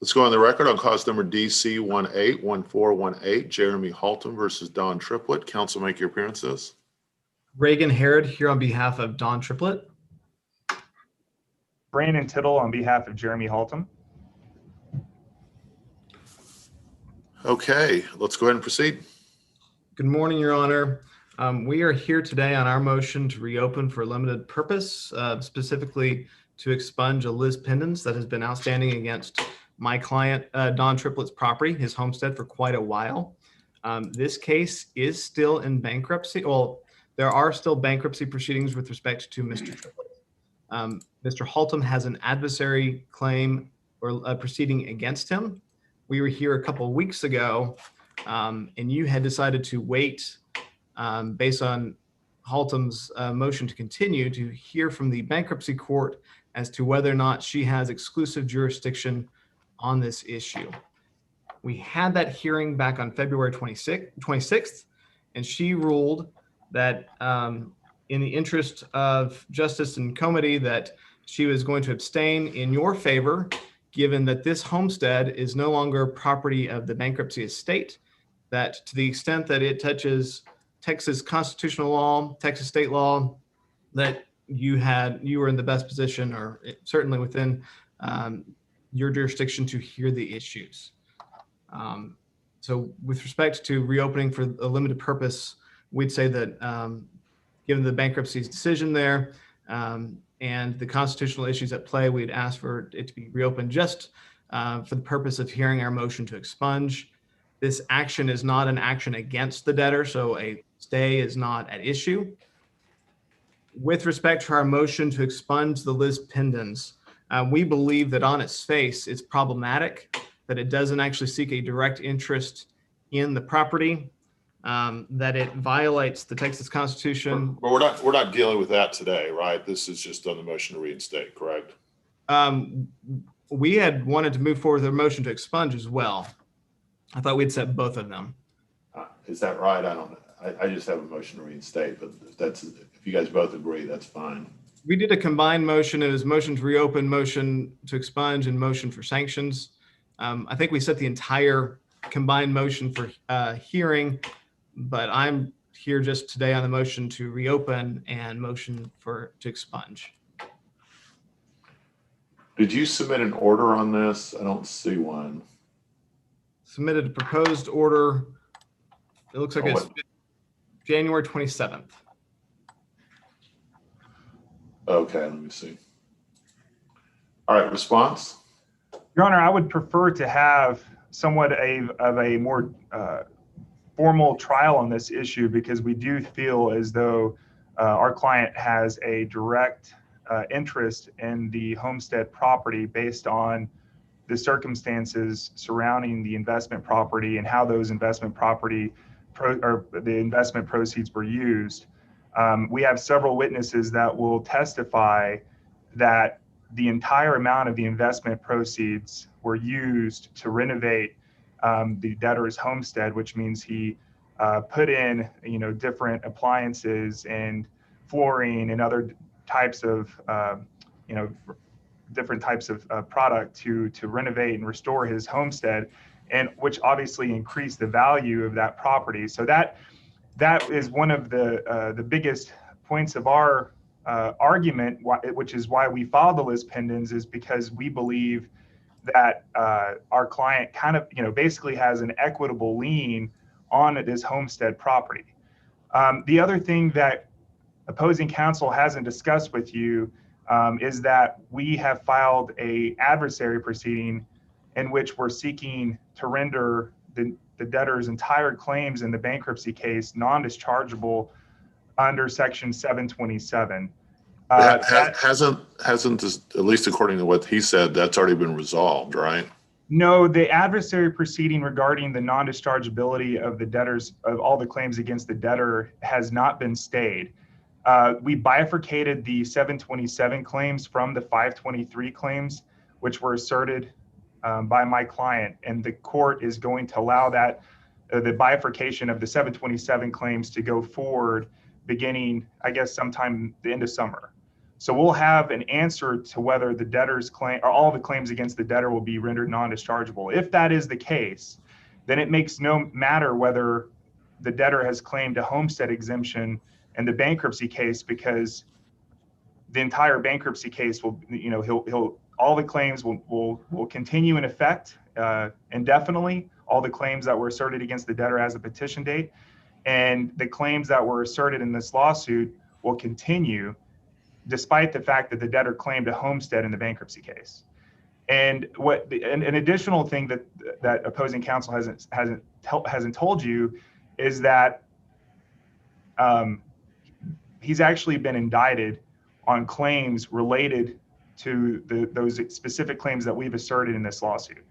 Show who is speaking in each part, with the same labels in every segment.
Speaker 1: Let's go on the record on cause number DC 181418, Jeremy Haltom versus Don Triplett. Counsel, make your appearances.
Speaker 2: Reagan Herod here on behalf of Don Triplett.
Speaker 3: Brandon Tittle on behalf of Jeremy Haltom.
Speaker 1: Okay, let's go ahead and proceed.
Speaker 2: Good morning, Your Honor. We are here today on our motion to reopen for a limited purpose, specifically to expunge a lis pendens that has been outstanding against my client, Don Triplett's property, his homestead, for quite a while. This case is still in bankruptcy. Well, there are still bankruptcy proceedings with respect to Mr. Triplett. Mr. Haltom has an adversary claim or a proceeding against him. We were here a couple of weeks ago, and you had decided to wait based on Haltom's motion to continue to hear from the bankruptcy court as to whether or not she has exclusive jurisdiction on this issue. We had that hearing back on February 26th, and she ruled that in the interest of justice and comity, that she was going to abstain in your favor, given that this homestead is no longer property of the bankruptcy estate, that to the extent that it touches Texas constitutional law, Texas state law, that you were in the best position, or certainly within your jurisdiction, to hear the issues. So with respect to reopening for a limited purpose, we'd say that given the bankruptcy's decision there and the constitutional issues at play, we'd ask for it to be reopened just for the purpose of hearing our motion to expunge. This action is not an action against the debtor, so a stay is not at issue. With respect to our motion to expunge the lis pendens, we believe that on its face, it's problematic, that it doesn't actually seek a direct interest in the property, that it violates the Texas Constitution.
Speaker 1: But we're not dealing with that today, right? This is just on the motion to reinstate, correct?
Speaker 2: We had wanted to move forward with a motion to expunge as well. I thought we'd set both of them.
Speaker 1: Is that right? I don't know. I just have a motion to reinstate, but if you guys both agree, that's fine. We
Speaker 2: did a combined motion. It was motion to reopen, motion to expunge, and motion for sanctions. I think we set the entire combined motion for hearing, but I'm here just today on the motion to reopen and motion to expunge.
Speaker 1: Did you submit an order on this? I don't see one.
Speaker 2: Submitted a proposed order. It looks like it's January 27th.
Speaker 1: Okay, let me see. All right, response?
Speaker 3: Your Honor, I would prefer to have somewhat of a more formal trial on this issue, because we do feel as though our client has a direct interest in the homestead property based on the circumstances surrounding the investment property and how those investment investment proceeds were used. We have several witnesses that will testify that the entire amount of the investment proceeds were used to renovate the debtor's homestead, which means he put in, different appliances and flooring and other types of, different types of product to renovate and restore his homestead, and which obviously increased the value of that property. So that is one of the biggest points of our argument, which is why we filed the lis pendens, is because we believe that our client kind of, basically has an equitable lien on this homestead property. The other thing that opposing counsel hasn't discussed with you is that we have filed an adversary proceeding in which we're seeking to render the debtor's entire claims in the bankruptcy case non-dischargeable under Section 727.
Speaker 1: Hasn't this, at least according to what he said, that's already been resolved, right?
Speaker 3: No, the adversary proceeding regarding the non-dischargeability of the debtors, of all the claims against the debtor, has not been stayed. We bifurcated the 727 claims from the 523 claims, which were asserted by my client, and the court is going to allow that the bifurcation of the 727 claims to go forward beginning, I guess, sometime the end of summer. So we'll have an answer to whether the debtor's claim or all the claims against the debtor will be rendered non-dischargeable. If that is the case, then it makes no matter whether the debtor has claimed a homestead exemption in the bankruptcy case, because the entire bankruptcy case will, he'll all the claims will continue in effect indefinitely. All the claims that were asserted against the debtor as a petition date, and the claims that were asserted in this lawsuit will continue, despite the fact that the debtor claimed a homestead in the bankruptcy case. And an additional thing that opposing counsel hasn't told you is that he's actually been indicted on claims related to those specific claims that we've asserted in this lawsuit.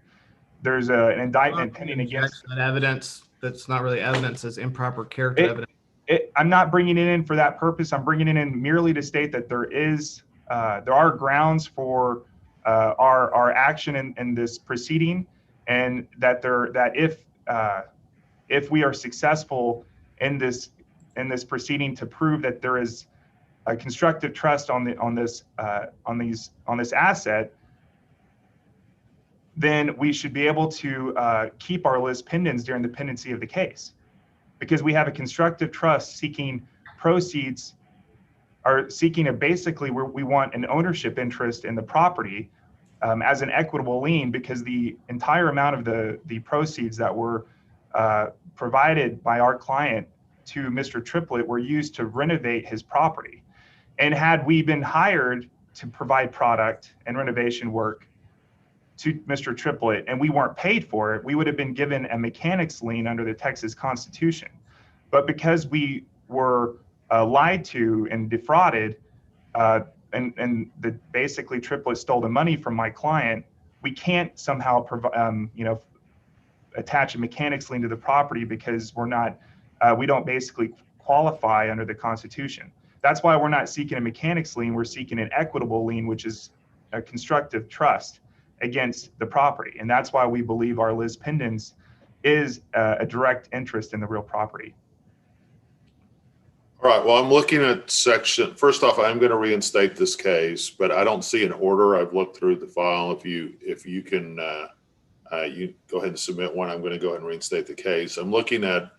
Speaker 3: There's an indictment pending against
Speaker 2: that evidence that's not really evidence, as improper character evidence.
Speaker 3: I'm not bringing it in for that purpose. I'm bringing it in merely to state that there are grounds for our action in this proceeding, and that if we are successful in this proceeding to prove that there is a constructive trust on this asset, then we should be able to keep our lis pendens during the pendency of the case, because we have a constructive trust seeking proceeds, or seeking basically where we want an ownership interest in the property as an equitable lien, because the entire amount of the proceeds that were provided by our client to Mr. Triplett were used to renovate his property. And had we been hired to provide product and renovation work to Mr. Triplett and we weren't paid for it, we would have been given a mechanics lien under the Texas Constitution. But because we were lied to and defrauded, and basically Triplett stole the money from my client, we can't somehow attach a mechanics lien to the property, because we don't basically qualify under the Constitution. That's why we're not seeking a mechanics lien. We're seeking an equitable lien, which is a constructive trust against the property. And that's why we believe our lis pendens is a direct interest in the real property.
Speaker 1: All right, well, I'm looking at first off, I'm going to reinstate this case, but I don't see an order. I've looked through the file. If you can, you go ahead and submit one. I'm going to go ahead and reinstate the case. I'm looking at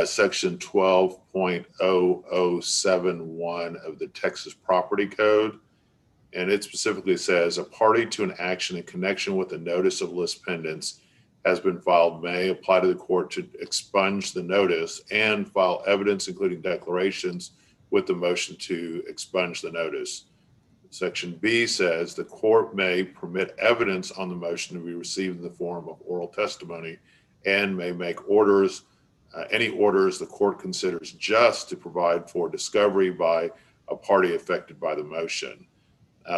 Speaker 1: section 12.0071 of the Texas Property Code. And it specifically says a party to an action in connection with a notice of lis pendens has been filed may apply to the court to expunge the notice and file evidence, including declarations, with the motion to expunge the notice. Section B says the court may permit evidence on the motion to be received in the form of oral testimony and may make orders, any orders the court considers just to provide for discovery by a party affected by the motion.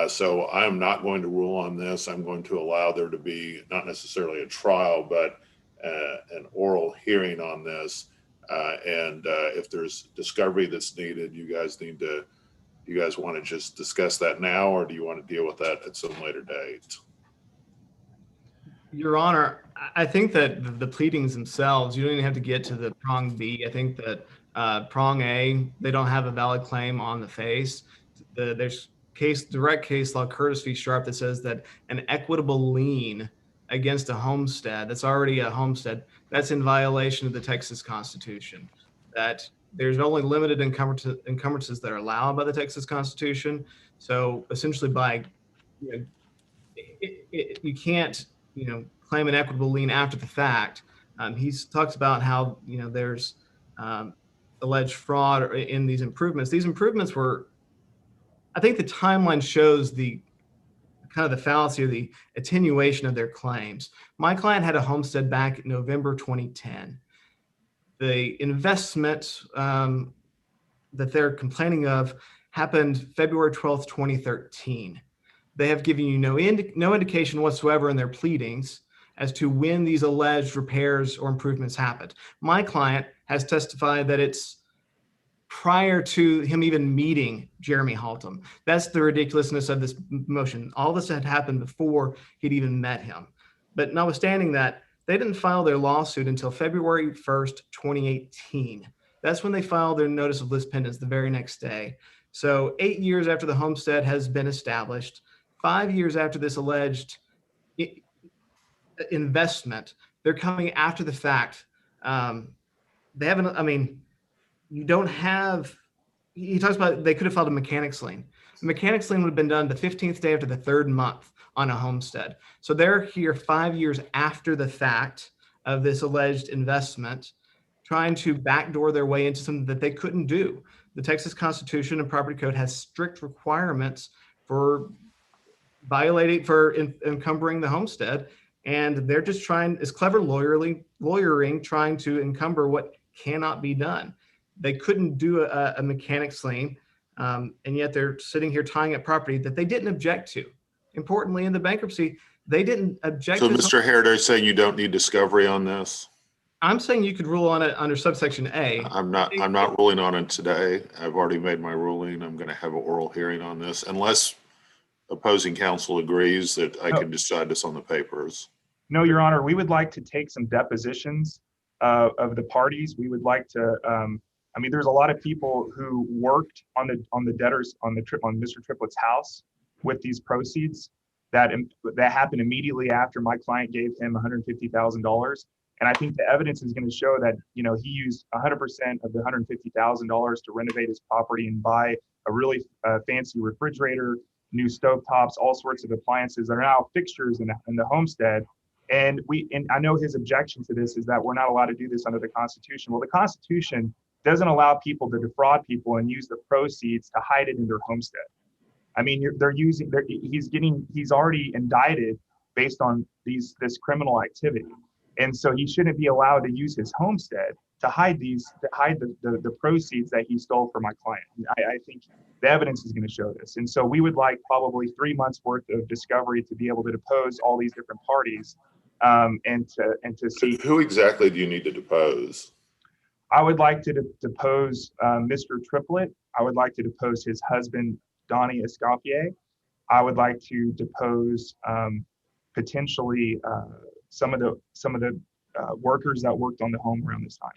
Speaker 1: So I'm not going to rule on this. I'm going to allow there to be not necessarily a trial, but an oral hearing on this. And if there's discovery that's needed, you guys want to just discuss that now, or do you want to deal with that at some later date?
Speaker 2: Your Honor, I think that the pleadings themselves, you don't even have to get to the prong B. I think that prong A, they don't have a valid claim on the face. There's direct case law, Curtis v. Sharp, that says that an equitable lien against a homestead that's already a homestead, that's in violation of the Texas Constitution. That there's only limited encumbrances that are allowed by the Texas Constitution. So essentially, you can't claim an equitable lien after the fact. He talks about how there's alleged fraud in these improvements. These improvements were, I think the timeline shows the kind of the fallacy or the attenuation of their claims. My client had a homestead back in November 2010. The investment that they're complaining of happened February 12th, 2013. They have given you no indication whatsoever in their pleadings as to when these alleged repairs or improvements happened. My client has testified that it's prior to him even meeting Jeremy Haltom. That's the ridiculousness of this motion. All this had happened before he'd even met him. But notwithstanding that, they didn't file their lawsuit until February 1st, 2018. That's when they filed their notice of lis pendens, the very next day. So 8 years after the homestead has been established, 5 years after this alleged investment, they're coming after the fact. They haven't, I mean, you don't have, he talks about they could have filed a mechanics lien. The mechanics lien would have been done the 15th day after the 3rd month on a homestead. So they're here 5 years after the fact of this alleged investment, trying to backdoor their way into something that they couldn't do. The Texas Constitution and Property Code has strict requirements for encumbering the homestead, and they're just trying, is clever lawyering, trying to encumber what cannot be done. They couldn't do a mechanics lien, and yet they're sitting here tying up property that they didn't object to. Importantly, in the bankruptcy, they didn't object.
Speaker 1: So, Mr. Harrod, are you saying you don't need discovery on this?
Speaker 2: I'm saying you could rule on it under subsection A.
Speaker 1: I'm not ruling on it today. I've already made my ruling. I'm going to have an oral hearing on this, unless opposing counsel agrees that I can decide this on the papers.
Speaker 3: No, Your Honor, we would like to take some depositions of the parties. We would like to. I mean, there's a lot of people who worked on the debtors on Mr. Triplett's house with these proceeds that happened immediately after my client gave him $150,000. And I think the evidence is going to show that, you know, he used 100% of the $150,000 to renovate his property and buy a really fancy refrigerator, new stovetops, all sorts of appliances that are now fixtures in the homestead. And I know his objection to this is that we're not allowed to do this under the Constitution. Well, the Constitution doesn't allow people to defraud people and use the proceeds to hide it in their homestead. I mean, he's already indicted based on this criminal activity. And so he shouldn't be allowed to use his homestead to hide the proceeds that he stole from my client. I think the evidence is going to show this. And so we would like probably 3 months worth of discovery to be able to depose all these different parties and to see.
Speaker 1: Who exactly do you need to depose?
Speaker 3: I would like to depose Mr. Triplett. I would like to depose his husband, Donnie Escoffier. I would like to depose potentially some of the workers that worked on the home around this time.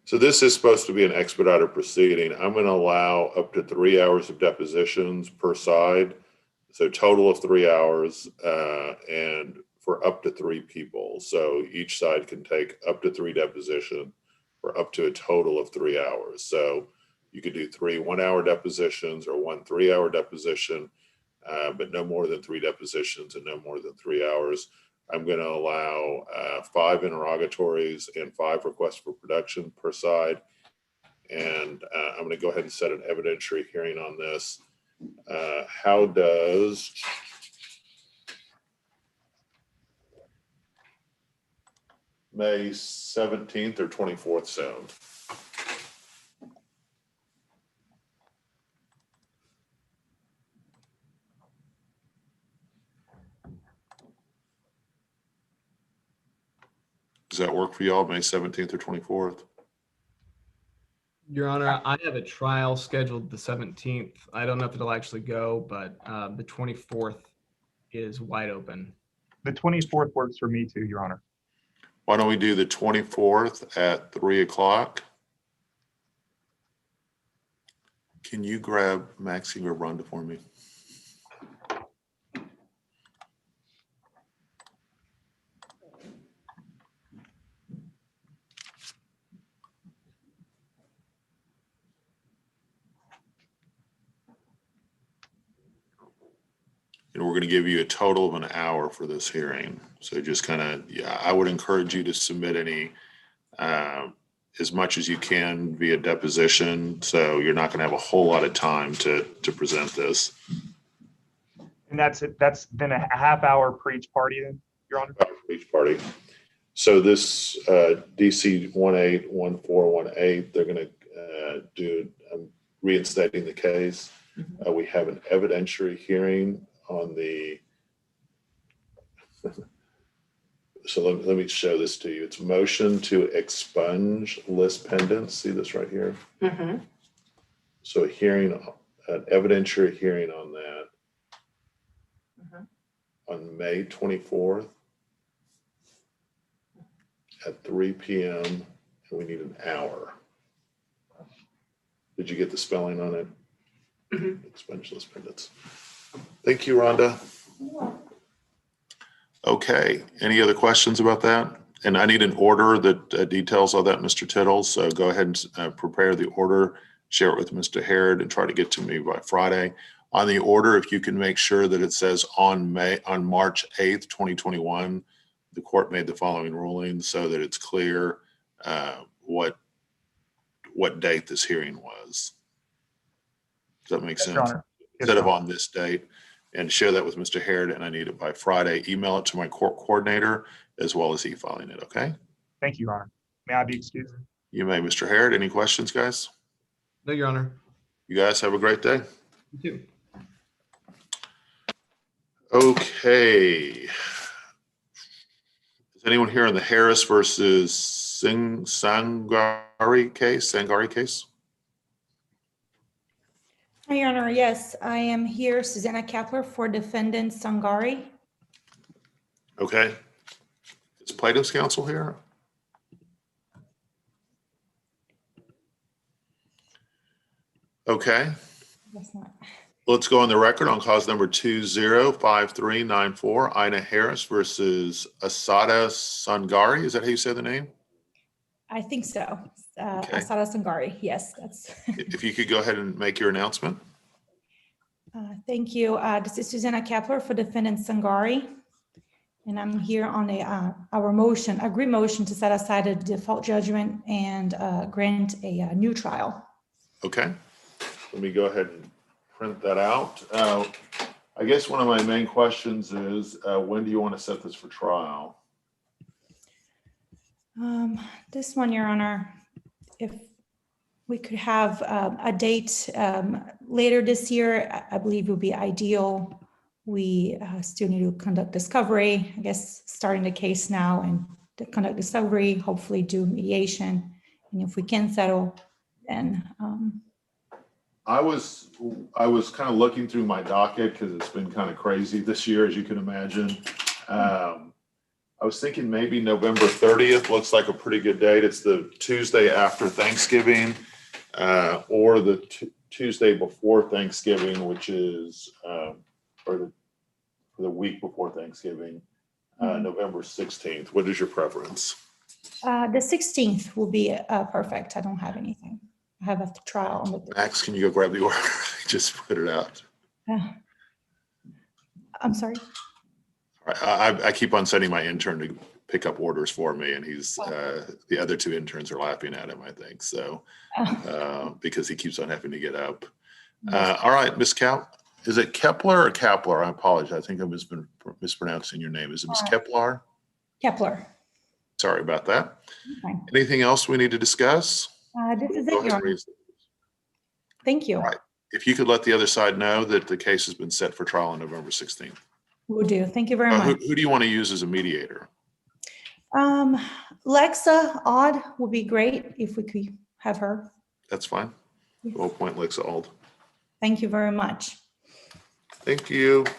Speaker 1: So this is supposed to be an expedited proceeding. I'm going to allow up to 3 hours of depositions per side. So total of 3 hours and for up to 3 people. So each side can take up to 3 depositions for up to a total of 3 hours. So you could do 3 1-hour depositions or 1 3-hour deposition, but no more than 3 depositions and no more than 3 hours. I'm going to allow 5 interrogatories and 5 requests for production per side. And I'm going to go ahead and set an evidentiary hearing on this. How does May 17th or 24th sound? Does that work for y'all, May 17th or 24th?
Speaker 2: Your Honor, I have a trial scheduled the 17th. I don't know if it'll actually go, but the 24th is wide open.
Speaker 3: The 24th works for me too, Your Honor.
Speaker 1: Why don't we do the 24th at 3 o'clock? Can you grab Maxine or Rhonda for me? And we're going to give you a total of an hour for this hearing. So just kind of, I would encourage you to submit any, as much as you can via deposition. So you're not going to have a whole lot of time to present this.
Speaker 3: And that's it. That's then a half hour per each party then, Your Honor?
Speaker 1: For each party. So this DC 181418, they're going to do reinstating the case. We have an evidentiary hearing on the, so let me show this to you. It's motion to expunge list pendants. See this right here? Mm-hmm. So a hearing, an evidentiary hearing on that on May 24th at 3 p.m. and we need an hour. Did you get the spelling on it?
Speaker 4: Mhm.
Speaker 1: Expunge list pendants. Thank you, Rhonda. Okay, any other questions about that? And I need an order that details all that, Mr. Tittle. So go ahead and prepare the order, share it with Mr. Harrod, and try to get to me by Friday. On the order, if you can make sure that it says on March 8th, 2021, the court made the following ruling so that it's clear what date this hearing was. Does that make
Speaker 3: Yes, Your
Speaker 1: sense?
Speaker 3: Honor. Yes,
Speaker 1: Instead
Speaker 3: Your
Speaker 1: of
Speaker 3: Honor.
Speaker 1: on this date, and share that with Mr. Harrod, and I need it by Friday. Email it to my court coordinator as well as e-filing it, okay?
Speaker 3: Thank you, Your Honor. May I be excused?
Speaker 1: You may, Mr. Harrod. Any questions, guys?
Speaker 2: No, Your Honor.
Speaker 1: You guys have a great day.
Speaker 2: You too.
Speaker 1: Okay. Is anyone here in the Harris versus Sangari case?
Speaker 5: Your Honor, yes, I am here, Susanna Kepler for defendant Sangari.
Speaker 1: Okay. Is plaintiff's counsel here? Okay.
Speaker 5: That's not.
Speaker 1: Let's go on the record on cause number 205394, Ina Harris versus Asada Sangari. Is that how you say the name?
Speaker 5: I think so.
Speaker 1: Okay.
Speaker 5: Asada Sangari, yes, that's.
Speaker 1: If you could go ahead and make your announcement.
Speaker 5: Thank you. This is Susanna Kepler for defendant Sangari. And I'm here on our motion, agreed motion to set aside a default judgment and grant a new trial.
Speaker 1: Okay. Let me go ahead and print that out. I guess one of my main questions is, when do you want to set this for trial?
Speaker 5: This one, Your Honor, if we could have a date later this year, I believe would be ideal. We still need to conduct discovery, I guess, starting the case now and to conduct discovery, hopefully do mediation. And if we can settle, then
Speaker 1: I was kind of looking through my docket because it's been kind of crazy this year, as you can imagine. I was thinking maybe November 30th looks like a pretty good date. It's the Tuesday after Thanksgiving, or the Tuesday before Thanksgiving, which is, or the week before Thanksgiving, November 16th. What is your preference?
Speaker 5: the 16th will be perfect. I don't have anything. I have a trial on the.
Speaker 1: Max, can you go grab the order? I just put it out.
Speaker 5: I'm sorry.
Speaker 1: I keep on sending my intern to pick up orders for me, and he's the other two interns are laughing at him, I think, so because he keeps on having to get up. All right, Miss is it Kepler or Kapler? I apologize. I think I've been mispronouncing your name. Is it Miss Kepler?
Speaker 5: Kepler.
Speaker 1: Sorry about that.
Speaker 5: Okay.
Speaker 1: Anything else we need to discuss?
Speaker 5: This is
Speaker 1: Go
Speaker 5: it,
Speaker 1: ahead
Speaker 5: Your
Speaker 1: and
Speaker 5: Honor.
Speaker 1: raise-
Speaker 5: Thank you.
Speaker 1: All right. If you could let the other side know that the case has been set for trial on November 16th.
Speaker 5: Will do. Thank you very
Speaker 1: Who
Speaker 5: much.
Speaker 1: do you want to use as a mediator?
Speaker 5: Lexa Odd would be great if we could have her.
Speaker 1: That's fine. We'll appoint Lexa Ald.
Speaker 5: Thank you very much.
Speaker 1: Thank you.